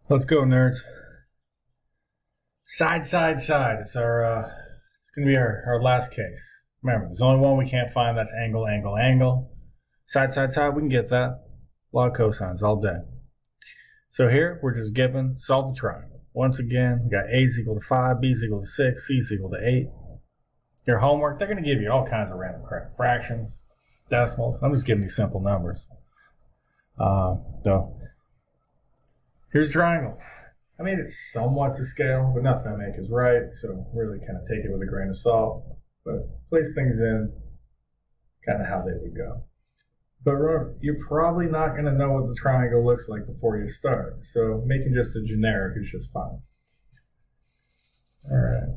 Let's go, nerds. Side. It's our it's gonna be our last case. Remember, there's only one we can't find. That's angle. Side. We can get that. Law of cosines all day. So here we're just given solve the triangle. Once again, we got a is equal to 5, b is equal to 6, c is equal to 8. Your homework, they're gonna give you all kinds of random crap, fractions, decimals. I'm just giving you simple numbers. So here's a triangle. I made it somewhat to scale, but nothing I make is right, so really kind of take it with a grain of salt. But place things in kind of how they would go. But remember, you're probably not going to know what the triangle looks like before you start, so making just a generic is just fine. All right.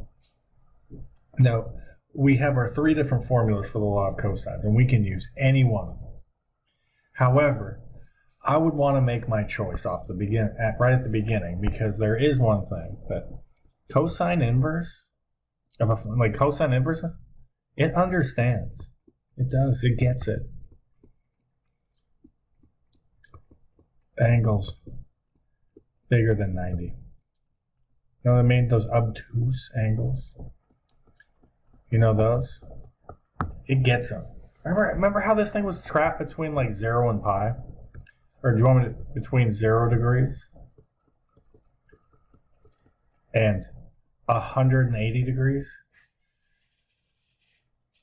Now, we have our 3 different formulas for the law of cosines, and we can use any one of them. However, I would want to make my choice off the right at the beginning, because there is one thing that cosine inverse, cosine inverse, it understands. It does. It gets it. Angles bigger than 90. You know what I mean? Those obtuse angles. You know those? It gets them. Remember how this thing was trapped between like 0 and pi? Or do you want me to, between 0 degrees and 180 degrees?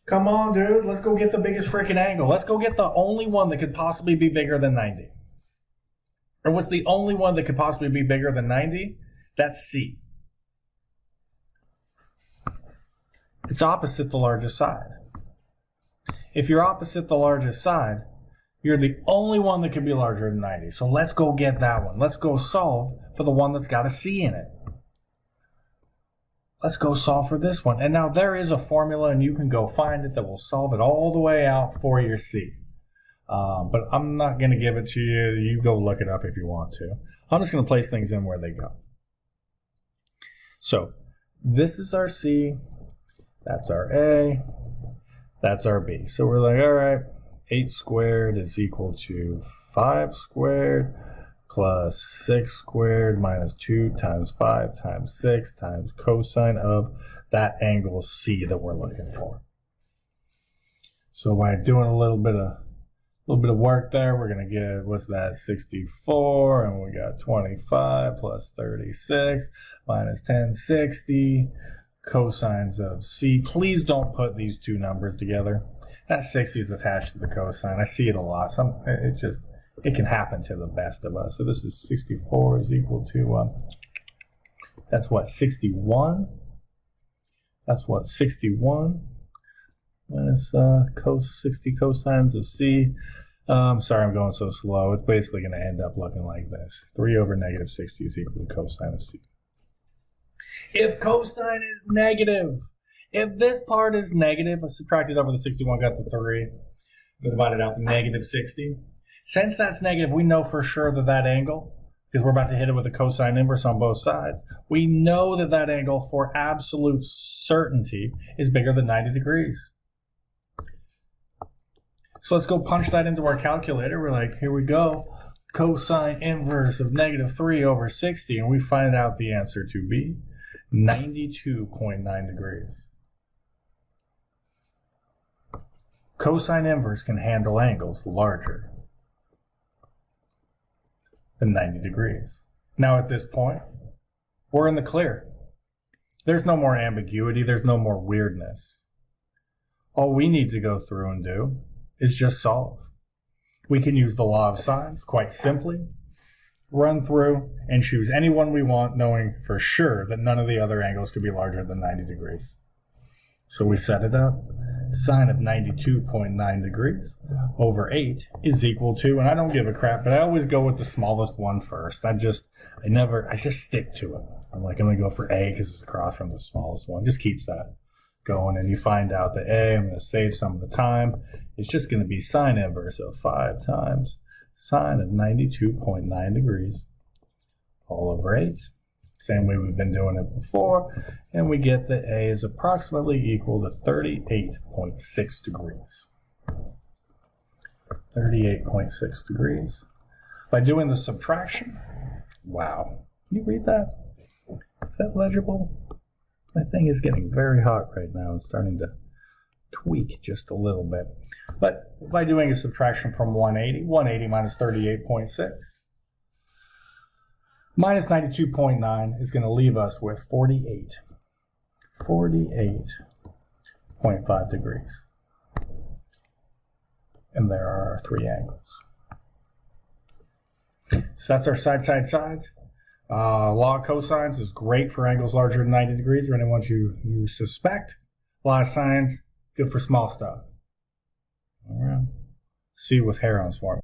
Come on, dude. Let's go get the biggest freaking angle. Let's go get the only one that could possibly be bigger than 90. Or what's the only one that could possibly be bigger than 90? That's C. It's opposite the largest side. If you're opposite the largest side, you're the only one that could be larger than 90. So let's go get that one. Let's go solve for the one that's got a C in it. Let's go solve for this one. And now there is a formula, and you can go find it, that will solve it all the way out for your C. But I'm not going to give it to you. You go look it up if you want to. I'm just going to place things in where they go. So this is our C. That's our A. That's our B. So we're like, all right, 8 squared is equal to 5 squared plus 6 squared minus 2 times 5 times 6 times cosine of that angle C that we're looking for. So by doing a little bit of work there, we're going to get, what's that, 64, and we got 25 plus 36 minus 1060 cosines of C. Please don't put these two numbers together. That 60 is attached to the cosine. I see it a lot. It can happen to the best of us. So this is 64 is equal to, that's what, 61? That's what, 61 minus 60 cosines of C. Sorry, I'm going so slow. It's basically going to end up looking like this. 3 over negative 60 is equal to cosine of C. If cosine is negative, if this part is negative, I subtracted over the 61, got the 3, divided out to negative 60. Since that's negative, we know for sure that that angle, because we're about to hit it with a cosine inverse on both sides, we know that that angle for absolute certainty is bigger than 90 degrees. So let's go punch that into our calculator. We're like, here we go, cosine inverse of negative 3 over 60, and we find out the answer to be 92.9 degrees. Cosine inverse can handle angles larger than 90 degrees. Now at this point, we're in the clear. There's no more ambiguity. There's no more weirdness. All we need to go through and do is just solve. We can use the law of sines quite simply, run through and choose any one we want, knowing for sure that none of the other angles could be larger than 90 degrees. So we set it up. Sine of 92.9 degrees over 8 is equal to, and I don't give a crap, but I always go with the smallest one first. I just stick to it. I'm like, I'm going to go for A because it's across from the smallest one. Just keeps that going, and you find out that A, I'm going to save some of the time. It's just going to be sine inverse of 5 times sine of 92.9 degrees all over 8. Same way we've been doing it before, and we get that A is approximately equal to 38.6 degrees. 38.6 degrees. By doing the subtraction, wow, Can you read that? Is that legible? My thing is getting very hot right now and starting to tweak just a little bit. But by doing a subtraction from 180, 180 minus 38.6 minus 92.9 is going to leave us with 48.5 degrees. And there are our three angles. So that's our side. Law of cosines is great for angles larger than 90 degrees or any ones you suspect. Law of sines, good for small stuff. All right. See you with Heron's formula.